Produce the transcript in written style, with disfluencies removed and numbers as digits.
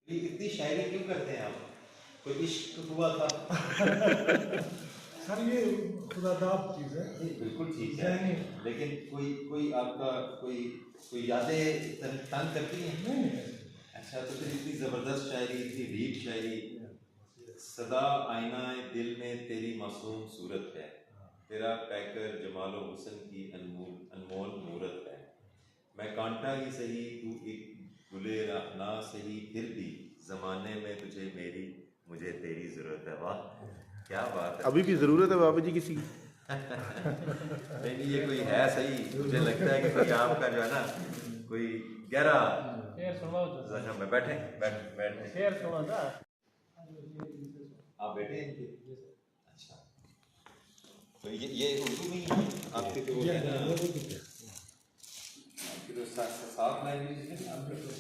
ये इतनी शायरी क्यों करते हैं आप? कोई इश्क हुआ था? सर ये खुदादाब चीज़ है। बिल्कुल ठीक है, लेकिन कोई कोई आपका कोई कोई यादें तंग करती हैं? नहीं। अच्छा, तो फिर इतनी ज़बरदस्त शायरी, इतनी डीप शायरी। सदा आईना दिल में तेरी मासूम सूरत है, तेरा पैकर जमालो हुस्न की अनमोल अनमोल मूरत है। मैं कांटा ही सही तू एक गुले ना सही, फिर भी ज़माने में तुझे मेरी मुझे तेरी ज़रूरत है। वाह क्या बात है। अभी भी ज़रूरत है बाबा जी किसी की? नहीं, ये कोई है सही, मुझे लगता है कि कोई आपका जो है ना कोई गहरा जख्म में। बैठे आप बैठे हैं? अच्छा, तो ये उर्दू में ही आपके तो वो है ना, आपकी तो सात लैंग्वेज है आपके तो।